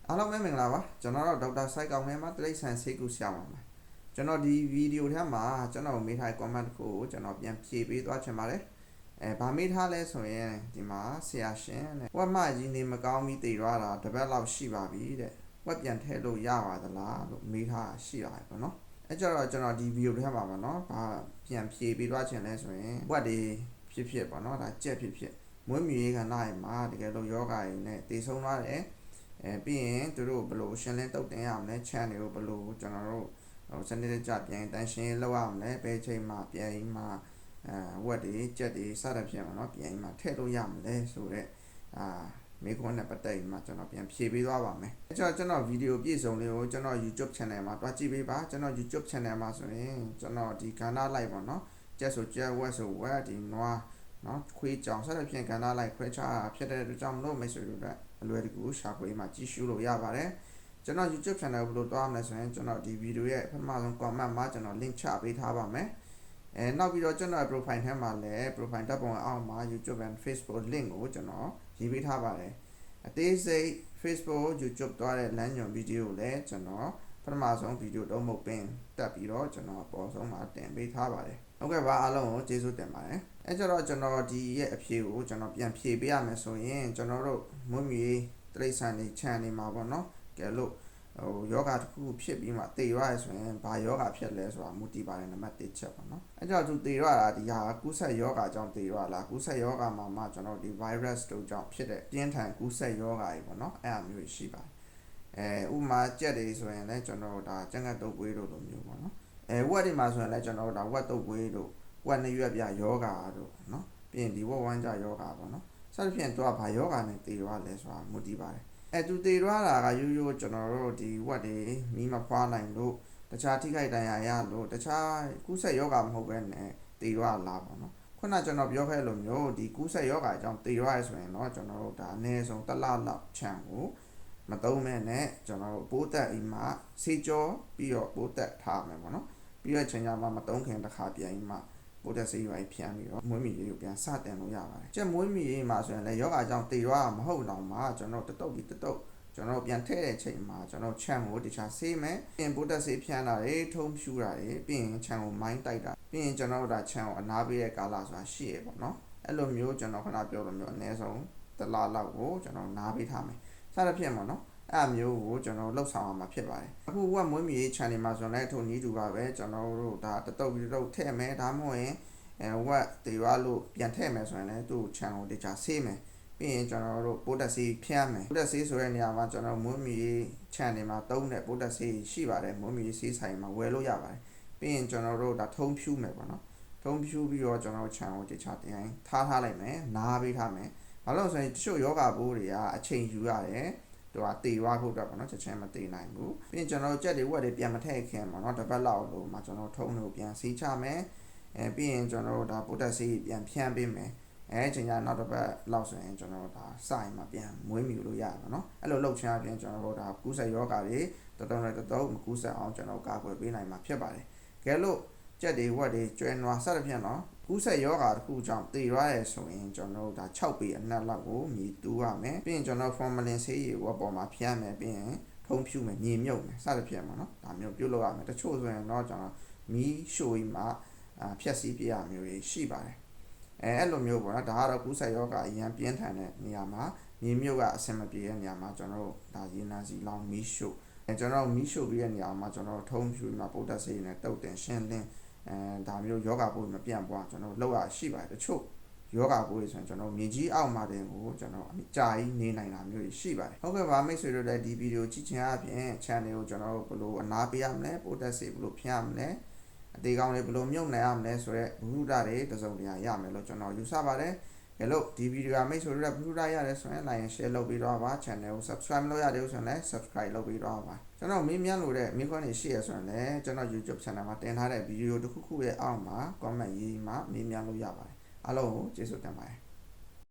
အားလုံးပဲမင်္ဂလာပါကျွန်တော်တို့ဒေါက်တာစိုက်ကောင်မဲမှာတိရစ္ဆာန်ဆေးကုဆရာပါမယ်ကျွန်တော်ဒီဗီဒီယိုထဲမှာကျွန်တော်မေးထားတဲ့ comment ကိုကျွန်တော်ပြန်ဖြေပေးသွားချင်ပါတယ်ဘာမေးထားလဲဆိုရင်ဒီမှာဆရာရှင်တဲ့ဝက်မကြီးနေမကောင်းပြီးတည်ရတာတပတ်လောက်ရှိပါပြီတဲ့ဝက်ပြန်ထည့်လို့ရပါသလားလို့မေးထားရှိပါတယ်ပေါ့နော်အဲကြတော့ကျွန်တော်ဒီဗီဒီယိုထဲမှာပေါ့နော်ဘာပြန်ဖြေပေးသွားချင်လဲဆိုရင်ဝက်တွေဖြစ်ပေါ့နော်ဒါကြက်ဖြစ်မွေးမြူရေးကဏ္ဍတွေမှာတကယ်လို့ယောဂတွေနဲ့တည်ဆုံးသွားတယ်ပြီးရင်သူတို့ဘယ်လိုရှင်းလင်းတုတ်တင်ရမလဲချန်တွေကိုဘယ်လိုကျွန်တော်တို့စနစ်တကျပြန်တန်းရှင်းလောက်ရမလဲဘယ်ချိန်မှာပြန်မှာဝက်တွေကြက်တွေစသဖြင့်ပေါ့နော်ပြန်မှာထည့်လို့ရမလဲဆိုတော့မိခွန်းနဲ့ပတ်သက်မှာကျွန်တော်ပြန်ဖြေပေးသွားပါမယ်အဲကြောင့်ကျွန်တော်ဗီဒီယိုပြည့်စုံလေးကိုကျွန်တော် YouTube channel မှာတွားကြည့်ပေးပါကျွန်တော် YouTube channel မှာဆိုရင်ကျွန်တော်ဒီကဏ္ဍလိုက်ပေါ့နော်ကြက်ဆိုကြက်ဝက်ဆိုဝက်ဒီနွားနော်ခွေးကြောင်စသဖြင့်ကဏ္ဍလိုက်ခွဲခြားဖြစ်တဲ့အတွက်ကြောင့်မလို့မိတ်ဆွေတို့အလွယ်တကူရှာဖွေမှာကြည့်ရှုလို့ရပါတယ်ကျွန်တော် YouTube channel ကိုဘယ်လိုတွားမလဲဆိုရင်ကျွန်တော်ဒီဗီဒီယိုရဲ့ပထမဆုံး comment မှာကျွန်တော် link ချပေးထားပါမယ်နောက်ပြီးတော့ကျွန်တော် profile ထဲမှာလည်း profile ဓာတ်ပုံအောက်မှာ YouTube and Facebook link ကိုကျွန်တော်ရေးပေးထားပါတယ်အသေးစိတ် Facebook YouTube တွားတဲ့လမ်းညွှန်ဗီဒီယိုလည်းကျွန်တော်ပထမဆုံးဗီဒီယိုတော့မဟုတ်ပင်တက်ပြီးတော့ကျွန်တော်အပေါ်ဆုံးမှာတင်ပေးထားပါတယ်ဟုတ်ကဲ့ပါအားလုံးကိုကျေးဇူးတင်ပါတယ်အဲကြတော့ကျွန်တော်ဒီရဲ့အဖြေကိုကျွန်တော်ပြန်ဖြေပေးရမယ်ဆိုရင်ကျွန်တော်တို့မွေးမြူရေးတိရစ္ဆာန်တွေခြံနေမှာပေါ့နော်ကဲလို့ယောဂတစ်ခုဖြစ်ပြီးမှတည်ရရဆိုရင်ဘာယောဂဖြစ်လဲဆိုတာမူတည်ပါတယ်နံပါတ်1ချက်ပေါ့နော်အဲကြောင့်သူတည်ရတာဒီဟာကူးစက်ယောဂကြောင့်တည်ရလားကူးစက်ယောဂမှာကျွန်တော်ဒီ virus တို့ကြောင့်ဖြစ်တဲ့ပြင်းထန်ကူးစက်ယောဂတွေပေါ့နော်အဲ့အမျိုးရှိပါတယ်ဥမာကြက်တွေဆိုရင်လည်းကျွန်တော်ဒါကြက်ငတ်တုပ်ကွေးတို့လိုမျိုးပေါ့နော်ဝက်တွေမှာဆိုရင်လည်းကျွန်တော်ဒါဝက်တုပ်ကွေးတို့ဝက်နှစ်ရွက်ပြယောဂတို့နော်ပြီးရင်ဒီဝက်ဝမ်းကြယောဂပေါ့နော်စသဖြင့်သူကဘာယောဂနဲ့တည်ရလဲဆိုတာမူတည်ပါတယ်သူတည်ရတာကရိုးရိုးကျွန်တော်တို့ဒီဝက်တွေမီးမဖွားနိုင်လို့တခြားထိခိုက်ဒဏ်ရာရလို့တခြားကူးစက်ယောဂမဟုတ်ဘဲနဲ့တည်ရလားပေါ့နော်ခုနကျွန်တော်ပြောခဲ့လို့မျိုးဒီကူးစက်ယောဂအကြောင်းတည်ရဆိုရင်တော့ကျွန်တော်တို့ဒါအနည်းဆုံးတစ်လလောက်ချန်ကိုမသုံးမဲ့နဲ့ကျွန်တော်တို့ပိုးသက်အိမ်မှာဆေးကြောပြီးတော့ပိုးသက်ထားမယ်ပေါ့နော်ပြီးတော့ချိန်ကြမှာမသုံးခင်တစ်ခါပြန်အိမ်မှာပိုးသက်ဆေးရွာဖြန်းပြီးတော့မွေးမြူရေးကိုပြန်စတင်လို့ရပါတယ်ကျက်မွေးမြူရေးမှာဆိုရင်လည်းယောဂအကြောင်းတည်ရမဟုတ်တော့မှကျွန်တော်တုတ်ပြီးတုတ်ကျွန်တော်ပြန်ထည့်တဲ့ချိန်မှာကျွန်တော်ချန်ကိုတခြားဆေးမယ်ပြင်ပိုးသက်ဆေးဖြန်းတာတွေထုံးဖြူတာတွေပြီးရင်ချန်ကိုမိုင်းတိုက်တာပြီးရင်ကျွန်တော်တို့ဒါချန်ကိုအနားပေးတဲ့ကာလဆိုတာရှိရပေါ့နော်အဲ့လိုမျိုးကျွန်တော်ခဏပြောလို့မျိုးအနည်းဆုံးတစ်လလောက်ကိုကျွန်တော်နားပေးထားမယ်စသဖြင့်ပေါ့နော်အဲ့မျိုးကိုကျွန်တော်လှုပ်ဆောင်ရမှာဖြစ်ပါတယ်အခုဝက်မွေးမြူရေး channel မှာဆိုလည်းထုံနည်းတူပါပဲကျွန်တော်တို့ဒါတုတ်ပြီးတုတ်ထည့်မယ်ဒါမှမဟုတ်ရင်ဝက်တေရလို့ပြန်ထည့်မယ်ဆိုရင်လည်းသူ့ channel ကိုတခြားဆေးမယ်ပြီးရင်ကျွန်တော်တို့ပိုးတက်ဆေးဖြန်းမယ်ပိုးတက်ဆေးဆိုတဲ့နေရာမှာကျွန်တော်မွေးမြူရေး channel မှာသုံးတဲ့ပိုးတက်ဆေးရှိပါတယ်မွေးမြူရေးဆေးဆိုင်မှာဝယ်လို့ရပါတယ်ပြီးရင်ကျွန်တော်တို့ဒါထုံးဖြူးမယ်ပေါ့နော်ထုံးဖြူးပြီးတော့ကျွန်တော် channel ကိုတခြားတင်ထားလိုက်မယ်နားပေးထားမယ်ဘာလို့ဆိုရင်တချို့ယောဂပိုးတွေကအချိန်ယူရတယ်သူကတေရွာဖို့အတွက်ပေါ့နော်ချက်ချင်းမတေနိုင်ဘူးပြီးရင်ကျွန်တော်ကြက်တွေဝက်တွေပြန်မထည့်ခင်ပေါ့နော်တစ်ပတ်လောက်လို့မှကျွန်တော်ထုံးလို့ပြန်စီးချမယ်ပြီးရင်ကျွန်တော်တို့ဒါပိုးတက်ဆေးပြန်ဖြန်းပေးမယ်ချိန်ကျနောက်တစ်ပတ်လောက်ဆိုရင်ကျွန်တော်ဒါစိုင်မှာပြန်မွေးမြူလို့ရပါတော့အဲ့လိုလှုပ်ရှားပြန်ကျွန်တော်တို့ဒါကူးစက်ယောဂတွေတော်မကူးစက်အောင်ကျွန်တော်ကာကွယ်ပေးနိုင်မှာဖြစ်ပါတယ်ကဲလို့ကြက်တွေဝက်တွေကျွဲနွားစသဖြင့်နော်ကူးစက်ယောဂတစ်ခုကြောင့်တည်ရရဲဆိုရင်ကျွန်တော်တို့ဒါ6ပေအနက်လောက်ကိုမြည်တူးရမယ်ပြီးရင်ကျွန်တော် formalin ဆေးရည်ဝက်ပေါ်မှာဖြန်းမယ်ပြီးရင်ထုံးဖြူမယ်မြေမြုပ်မယ်စသဖြင့်ပေါ့နော်ဒါမျိုးပြုတ်လို့ရမယ်တချို့ဆိုရင်တော့ကျွန်တော်မီးရှို့ပြီးမှဖြက်စီးပြရမျိုးတွေရှိပါတယ်အဲ့လိုမျိုးပေါ့နော်ဒါကတော့ကူးစက်ယောဂအရင်ပြင်းထန်တဲ့နေရာမှာမြေမြုပ်ကအဆင်မပြေတဲ့နေရာမှာကျွန်တော်တို့ဒါရေနံစီလောင်မီးရှို့ကျွန်တော်မီးရှို့ပြီးတဲ့နေရာမှာကျွန်တော်ထုံးဖြူမှာပိုးတက်ဆေးနဲ့တုတ်တင်ရှင်းလင်းဒါမျိုးယောဂပိုးမပြန့်ပွားကျွန်တော်လောက်ရရှိပါတယ်တချို့ယောဂပိုးတွေဆိုရင်ကျွန်တော်မြေကြီးအောက်မှာတင်ကိုကျွန်တော်အကြာကြီးနေနိုင်တာမျိုးရှိပါတယ်ဟုတ်ကဲ့ပါမိတ်ဆွေတို့လည်းဒီဗီဒီယိုကြည့်ချင်အပြင် channel ကိုကျွန်တော်တို့ဘယ်လိုအနာပေးရမလဲပိုးတက်ဆေးဘယ်လိုဖြန့်ရမလဲအသေးကောင်းလေးဘယ်လိုမြုပ်နိုင်ရမလဲဆိုတော့ဘုရုဒတွေတစုံတရာရမယ်လို့ကျွန်တော်ယူဆပါတယ်ကဲလို့ဒီဗီဒီယိုကမိတ်ဆွေတို့လည်းဘုရုဒရတယ်ဆိုရင် like and share လုပ်ပြီးတော့ပါ channel ကို subscribe လုပ်ရတယ်ဆိုရင်လည်း subscribe လုပ်ပြီးတော့ပါကျွန်တော်မေးမြန်းလို့တဲ့မိခွန်းတွေရှိရဆိုရင်လည်းကျွန်တော် YouTube channel မှာတင်ထားတဲ့ဗီဒီယိုတစ်ခုခုရဲ့အောက်မှာ comment ရေးမှာမေးမြန်းလို့ရပါတယ်အားလုံးကိုကျေးဇူးတင်ပါတယ်